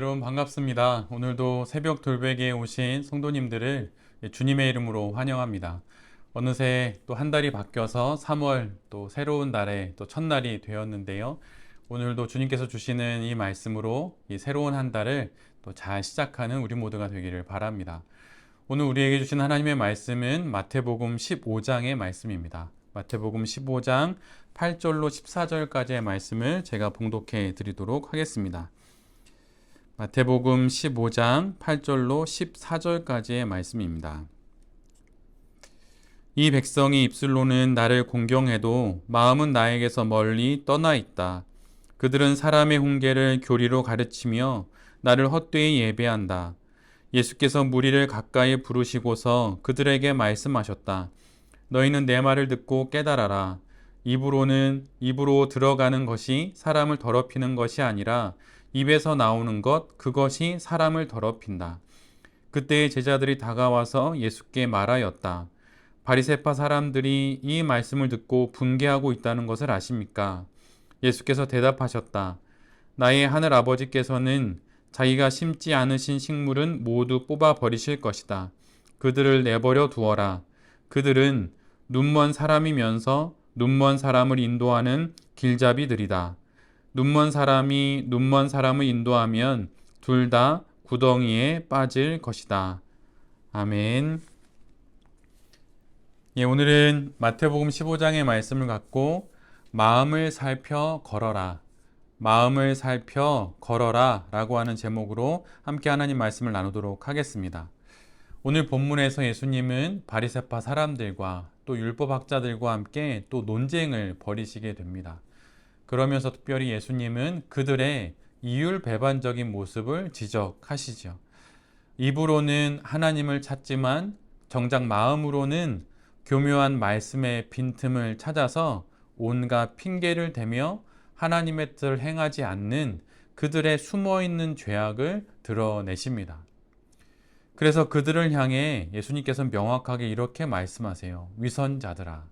여러분 반갑습니다. 오늘도 새벽 돌베개에 오신 성도님들을 주님의 이름으로 환영합니다. 어느새 또 한 달이 바뀌어서 3월 또 새로운 달의 또 첫날이 되었는데요. 오늘도 주님께서 주시는 이 말씀으로 이 새로운 한 달을 또 잘 시작하는 우리 모두가 되기를 바랍니다. 오늘 우리에게 주신 하나님의 말씀은 마태복음 15장의 말씀입니다. 마태복음 15장 8절로 14절까지의 말씀을 제가 봉독해 드리도록 하겠습니다. 마태복음 15장 8절로 14절까지의 말씀입니다. 이 백성이 입술로는 나를 공경해도 마음은 나에게서 멀리 떠나 있다. 그들은 사람의 훈계를 교리로 가르치며 나를 헛되이 예배한다. 예수께서 무리를 가까이 부르시고서 그들에게 말씀하셨다. 너희는 내 말을 듣고 깨달아라. 입으로 들어가는 것이 사람을 더럽히는 것이 아니라 입에서 나오는 것, 그것이 사람을 더럽힌다. 그때의 제자들이 다가와서 예수께 말하였다. 바리새파 사람들이 이 말씀을 듣고 분개하고 있다는 것을 아십니까? 예수께서 대답하셨다. 나의 하늘 아버지께서는 자기가 심지 않으신 식물은 모두 뽑아 버리실 것이다. 그들을 내버려 두어라. 그들은 눈먼 사람이면서 눈먼 사람을 인도하는 길잡이들이다. 눈먼 사람이 눈먼 사람을 인도하면 둘 다 구덩이에 빠질 것이다. 아멘. 오늘은 마태복음 15장의 말씀을 갖고 마음을 살펴 걸어라. 마음을 살펴 걸어라 라고 하는 제목으로 함께 하나님 말씀을 나누도록 하겠습니다. 오늘 본문에서 예수님은 바리새파 사람들과 또 율법학자들과 함께 또 논쟁을 벌이시게 됩니다. 그러면서 특별히 예수님은 그들의 이율배반적인 모습을 지적하시죠. 입으로는 하나님을 찾지만 정작 마음으로는 교묘한 말씀의 빈틈을 찾아서 온갖 핑계를 대며 하나님의 뜻을 행하지 않는 그들의 숨어있는 죄악을 드러내십니다. 그래서 그들을 향해 예수님께서는 명확하게 이렇게 말씀하세요. 위선자들아.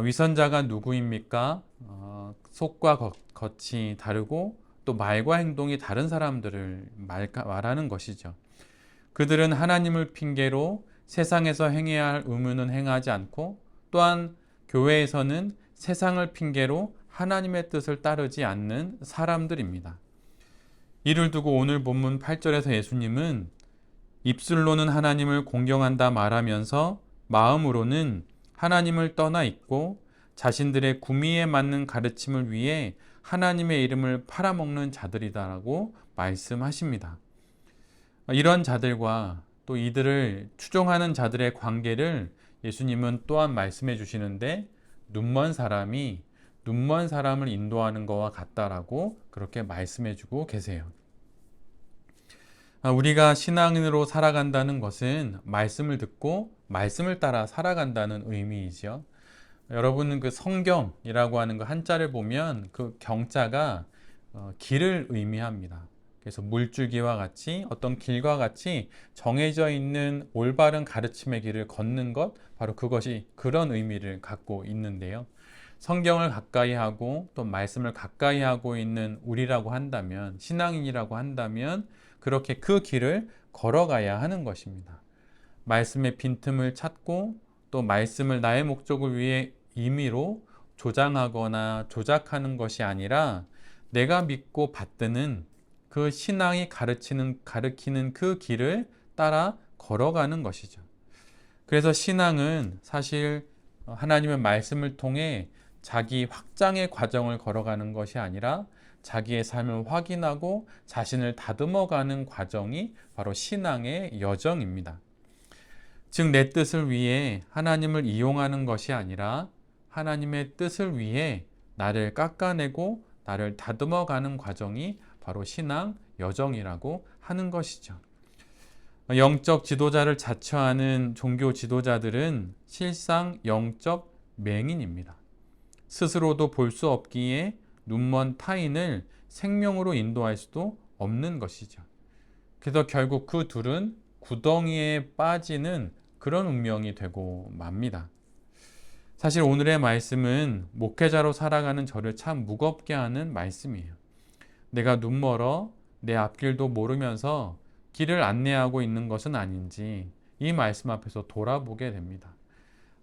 위선자가 누구입니까? 속과 겉이 다르고 또 말과 행동이 다른 사람들을 말하는 것이죠. 그들은 하나님을 핑계로 세상에서 행해야 할 의무는 행하지 않고 또한 교회에서는 세상을 핑계로 하나님의 뜻을 따르지 않는 사람들입니다. 이를 두고 오늘 본문 8절에서 예수님은 입술로는 하나님을 공경한다 말하면서 마음으로는 하나님을 떠나 있고 자신들의 구미에 맞는 가르침을 위해 하나님의 이름을 팔아먹는 자들이다라고 말씀하십니다. 이런 자들과 또 이들을 추종하는 자들의 관계를 예수님은 또한 말씀해 주시는데 눈먼 사람이 눈먼 사람을 인도하는 것과 같다라고 그렇게 말씀해 주고 계세요. 우리가 신앙인으로 살아간다는 것은 말씀을 듣고 말씀을 따라 살아간다는 의미이죠. 여러분은 그 성경이라고 하는 그 한자를 보면 그 경자가 길을 의미합니다. 그래서 물줄기와 같이 어떤 길과 같이 정해져 있는 올바른 가르침의 길을 걷는 것, 바로 그것이 그런 의미를 갖고 있는데요. 성경을 가까이 하고 또 말씀을 가까이 하고 있는 우리라고 한다면, 신앙인이라고 한다면 그렇게 그 길을 걸어가야 하는 것입니다. 말씀의 빈틈을 찾고 또 말씀을 나의 목적을 위해 임의로 조장하거나 조작하는 것이 아니라 내가 믿고 받드는 그 신앙이 가르치는 그 길을 따라 걸어가는 것이죠. 그래서 신앙은 사실 하나님의 말씀을 통해 자기 확장의 과정을 걸어가는 것이 아니라 자기의 삶을 확인하고 자신을 다듬어가는 과정이 바로 신앙의 여정입니다. 즉, 내 뜻을 위해 하나님을 이용하는 것이 아니라 하나님의 뜻을 위해 나를 깎아내고 나를 다듬어가는 과정이 바로 신앙 여정이라고 하는 것이죠. 영적 지도자를 자처하는 종교 지도자들은 실상 영적 맹인입니다. 스스로도 볼 수 없기에 눈먼 타인을 생명으로 인도할 수도 없는 것이죠. 그래서 결국 그 둘은 구덩이에 빠지는 그런 운명이 되고 맙니다. 사실 오늘의 말씀은 목회자로 살아가는 저를 참 무겁게 하는 말씀이에요. 내가 눈멀어 내 앞길도 모르면서 길을 안내하고 있는 것은 아닌지 이 말씀 앞에서 돌아보게 됩니다.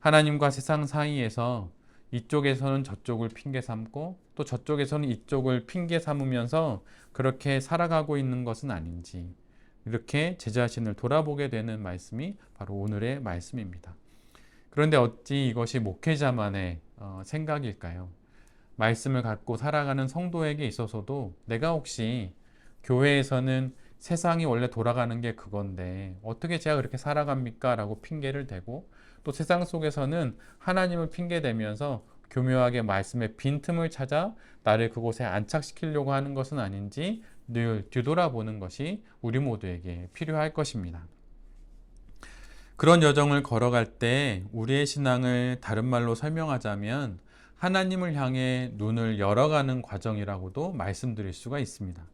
하나님과 세상 사이에서 이쪽에서는 저쪽을 핑계 삼고 또 저쪽에서는 이쪽을 핑계 삼으면서 그렇게 살아가고 있는 것은 아닌지 이렇게 제 자신을 돌아보게 되는 말씀이 바로 오늘의 말씀입니다. 그런데 어찌 이것이 목회자만의 생각일까요? 말씀을 갖고 살아가는 성도에게 있어서도 내가 혹시 교회에서는 세상이 원래 돌아가는 게 그건데 어떻게 제가 그렇게 살아갑니까? 라고 핑계를 대고 또 세상 속에서는 하나님을 핑계대면서 교묘하게 말씀의 빈틈을 찾아 나를 그곳에 안착시키려고 하는 것은 아닌지 늘 뒤돌아보는 것이 우리 모두에게 필요할 것입니다. 그런 여정을 걸어갈 때 우리의 신앙을 다른 말로 설명하자면 하나님을 향해 눈을 열어가는 과정이라고도 말씀드릴 수가 있습니다.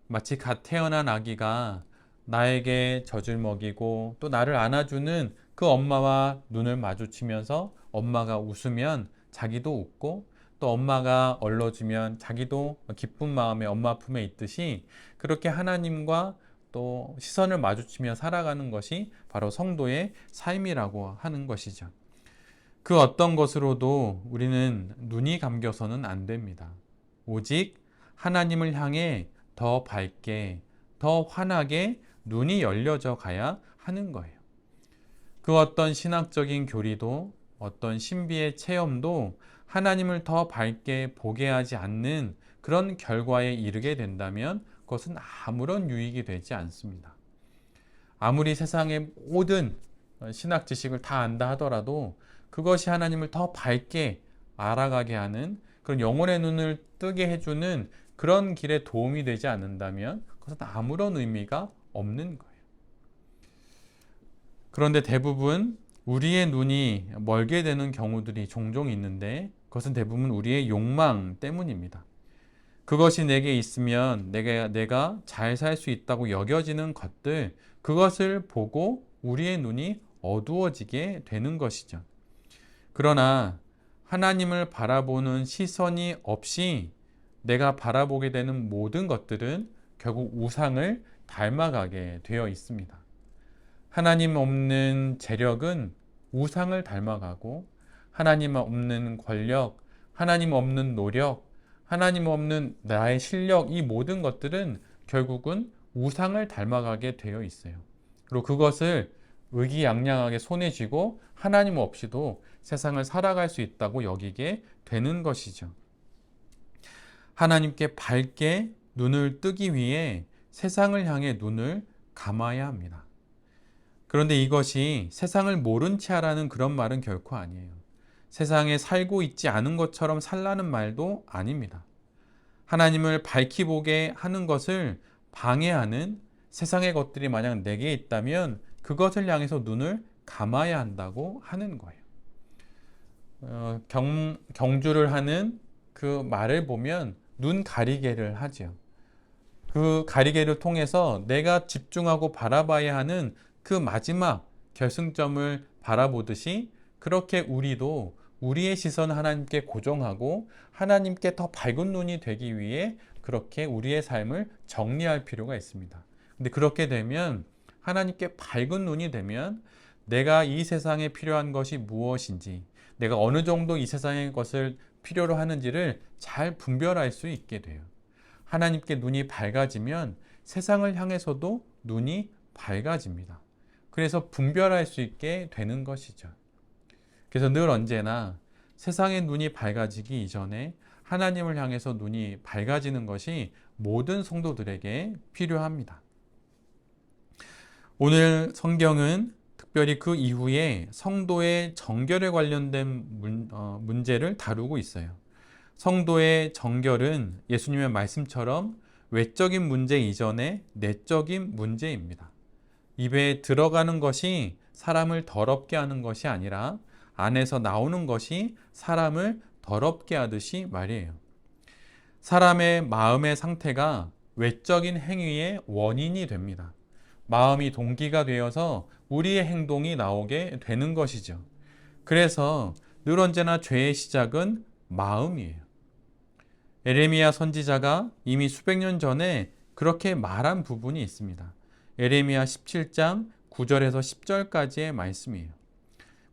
마치 갓 태어난 아기가 나에게 젖을 먹이고 또 나를 안아주는 그 엄마와 눈을 마주치면서 엄마가 웃으면 자기도 웃고 또 엄마가 얼러주면 자기도 기쁜 마음에 엄마 품에 있듯이 그렇게 하나님과 또 시선을 마주치며 살아가는 것이 바로 성도의 삶이라고 하는 것이죠. 그 어떤 것으로도 우리는 눈이 감겨서는 안 됩니다. 오직 하나님을 향해 더 밝게, 더 환하게 눈이 열려져 가야 하는 거예요. 그 어떤 신학적인 교리도 어떤 신비의 체험도 하나님을 더 밝게 보게 하지 않는 그런 결과에 이르게 된다면 그것은 아무런 유익이 되지 않습니다. 아무리 세상의 모든 신학 지식을 다 안다 하더라도 그것이 하나님을 더 밝게 알아가게 하는 그런 영혼의 눈을 뜨게 해주는 그런 길에 도움이 되지 않는다면 그것은 아무런 의미가 없는 거예요. 그런데 대부분 우리의 눈이 멀게 되는 경우들이 종종 있는데 그것은 대부분 우리의 욕망 때문입니다. 그것이 내게 있으면 내가 잘 살 수 있다고 여겨지는 것들, 그것을 보고 우리의 눈이 어두워지게 되는 것이죠. 그러나 하나님을 바라보는 시선이 없이 내가 바라보게 되는 모든 것들은 결국 우상을 닮아가게 되어 있습니다. 하나님 없는 재력은 우상을 닮아가고 하나님 없는 권력, 하나님 없는 노력, 하나님 없는 나의 실력, 이 모든 것들은 결국은 우상을 닮아가게 되어 있어요. 그리고 그것을 의기양양하게 손에 쥐고 하나님 없이도 세상을 살아갈 수 있다고 여기게 되는 것이죠. 하나님께 밝게 눈을 뜨기 위해 세상을 향해 눈을 감아야 합니다. 그런데 이것이 세상을 모른 채 하라는 그런 말은 결코 아니에요. 세상에 살고 있지 않은 것처럼 살라는 말도 아닙니다. 하나님을 밝히 보게 하는 것을 방해하는 세상의 것들이 만약 내게 있다면 그것을 향해서 눈을 감아야 한다고 하는 거예요. 경주를 하는 그 말을 보면 눈 가리개를 하죠. 그 가리개를 통해서 내가 집중하고 바라봐야 하는 그 마지막 결승점을 바라보듯이 그렇게 우리도 우리의 시선을 하나님께 고정하고 하나님께 더 밝은 눈이 되기 위해 그렇게 우리의 삶을 정리할 필요가 있습니다. 근데 그렇게 되면 하나님께 밝은 눈이 되면 내가 이 세상에 필요한 것이 무엇인지, 내가 어느 정도 이 세상의 것을 필요로 하는지를 잘 분별할 수 있게 돼요. 하나님께 눈이 밝아지면 세상을 향해서도 눈이 밝아집니다. 그래서 분별할 수 있게 되는 것이죠. 그래서 늘 언제나 세상의 눈이 밝아지기 이전에 하나님을 향해서 눈이 밝아지는 것이 모든 성도들에게 필요합니다. 오늘 성경은 특별히 그 이후에 성도의 정결에 관련된 문제를 다루고 있어요. 성도의 정결은 예수님의 말씀처럼 외적인 문제 이전에 내적인 문제입니다. 입에 들어가는 것이 사람을 더럽게 하는 것이 아니라 안에서 나오는 것이 사람을 더럽게 하듯이 말이에요. 사람의 마음의 상태가 외적인 행위의 원인이 됩니다. 마음이 동기가 되어서 우리의 행동이 나오게 되는 것이죠. 그래서 늘 언제나 죄의 시작은 마음이에요. 에레미야 선지자가 이미 수백 년 전에 그렇게 말한 부분이 있습니다. 예레미야 17장 9절에서 10절까지의 말씀이에요.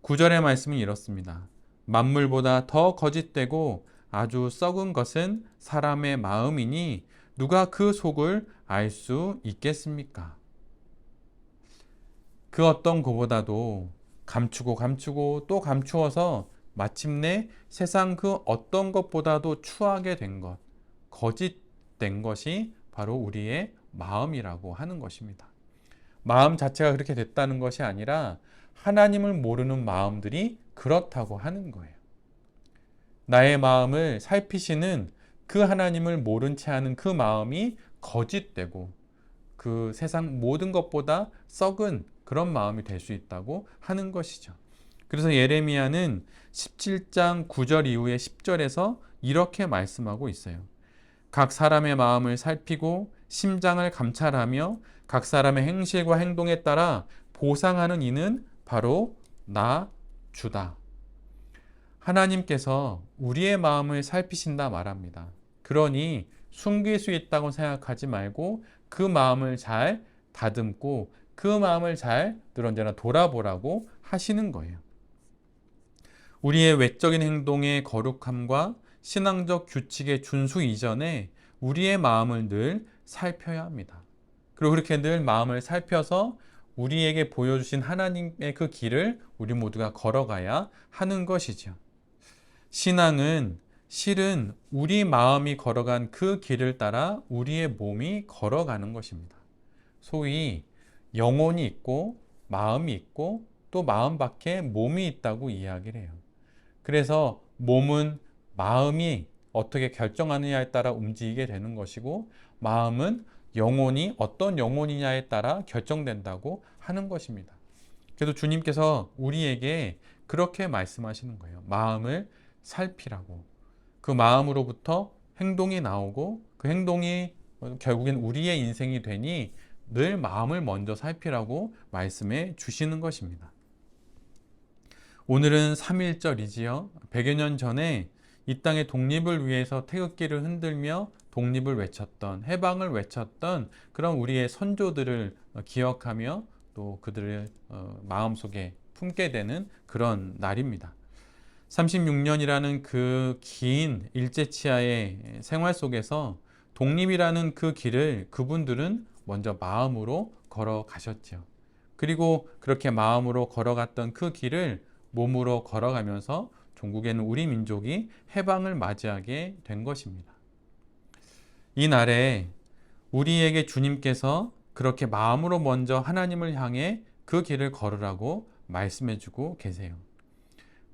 9절의 말씀은 이렇습니다. 만물보다 더 거짓되고 아주 썩은 것은 사람의 마음이니 누가 그 속을 알 수 있겠습니까? 그 어떤 것보다도 감추고 또 감추어서 마침내 세상 그 어떤 것보다도 추하게 된 것, 거짓된 것이 바로 우리의 마음이라고 하는 것입니다. 마음 자체가 그렇게 됐다는 것이 아니라 하나님을 모르는 마음들이 그렇다고 하는 거예요. 나의 마음을 살피시는 그 하나님을 모른 채 하는 그 마음이 거짓되고 그 세상 모든 것보다 썩은 그런 마음이 될 수 있다고 하는 것이죠. 그래서 예레미야는 17장 9절 이후에 10절에서 이렇게 말씀하고 있어요. 각 사람의 마음을 살피고 심장을 감찰하며 각 사람의 행실과 행동에 따라 보상하는 이는 바로 나 주다. 하나님께서 우리의 마음을 살피신다 말합니다. 그러니 숨길 수 있다고 생각하지 말고 그 마음을 잘 다듬고 그 마음을 잘 늘 언제나 돌아보라고 하시는 거예요. 우리의 외적인 행동의 거룩함과 신앙적 규칙의 준수 이전에 우리의 마음을 늘 살펴야 합니다. 그리고 그렇게 늘 마음을 살펴서 우리에게 보여주신 하나님의 그 길을 우리 모두가 걸어가야 하는 것이죠. 신앙은 실은 우리 마음이 걸어간 그 길을 따라 우리의 몸이 걸어가는 것입니다. 소위 영혼이 있고 마음이 있고 또 마음 밖에 몸이 있다고 이야기를 해요. 그래서 몸은 마음이 어떻게 결정하느냐에 따라 움직이게 되는 것이고 마음은 영혼이 어떤 영혼이냐에 따라 결정된다고 하는 것입니다. 그래서 주님께서 우리에게 그렇게 말씀하시는 거예요. 마음을 살피라고. 그 마음으로부터 행동이 나오고 그 행동이 결국엔 우리의 인생이 되니 늘 마음을 먼저 살피라고 말씀해 주시는 것입니다. 오늘은 3.1절이지요. 100여 년 전에 이 땅의 독립을 위해서 태극기를 흔들며 독립을 외쳤던, 해방을 외쳤던 그런 우리의 선조들을 기억하며 또 그들을 마음속에 품게 되는 그런 날입니다. 36년이라는 그 긴 일제치하의 생활 속에서 독립이라는 그 길을 그분들은 먼저 마음으로 걸어가셨죠. 그리고 그렇게 마음으로 걸어갔던 그 길을 몸으로 걸어가면서 종국에는 우리 민족이 해방을 맞이하게 된 것입니다. 이 날에 우리에게 주님께서 그렇게 마음으로 먼저 하나님을 향해 그 길을 걸으라고 말씀해주고 계세요.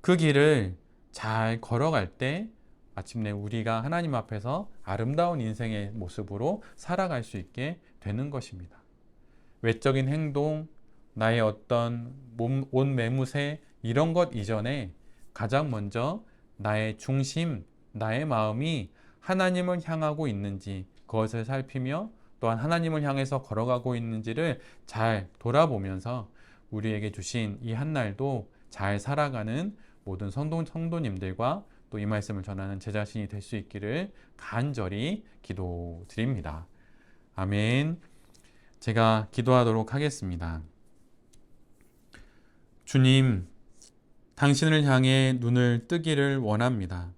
그 길을 잘 걸어갈 때 마침내 우리가 하나님 앞에서 아름다운 인생의 모습으로 살아갈 수 있게 되는 것입니다. 외적인 행동, 나의 어떤 옷 매무새 이런 것 이전에 가장 먼저 나의 중심, 나의 마음이 하나님을 향하고 있는지 그것을 살피며 또한 하나님을 향해서 걸어가고 있는지를 잘 돌아보면서 우리에게 주신 이 한 날도 잘 살아가는 모든 성도님들과 또 이 말씀을 전하는 제 자신이 될 수 있기를 간절히 기도드립니다. 아멘. 제가 기도하도록 하겠습니다. 주님, 당신을 향해 눈을 뜨기를 원합니다.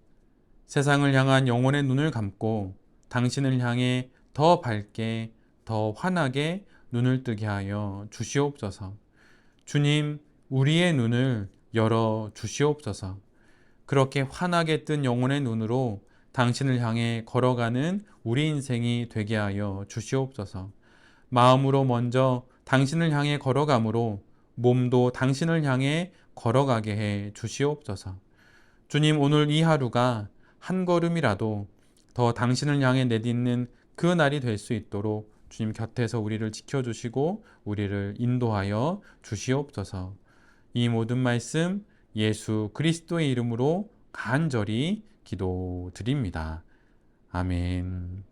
세상을 향한 영혼의 눈을 감고 당신을 향해 더 밝게, 더 환하게 눈을 뜨게 하여 주시옵소서. 주님, 우리의 눈을 열어 주시옵소서. 그렇게 환하게 뜬 영혼의 눈으로 당신을 향해 걸어가는 우리 인생이 되게 하여 주시옵소서. 마음으로 먼저 당신을 향해 걸어가므로 몸도 당신을 향해 걸어가게 해 주시옵소서. 주님, 오늘 이 하루가 한 걸음이라도 더 당신을 향해 내딛는 그 날이 될 수 있도록 주님 곁에서 우리를 지켜주시고 우리를 인도하여 주시옵소서. 이 모든 말씀 예수 그리스도의 이름으로 간절히 기도드립니다. 아멘.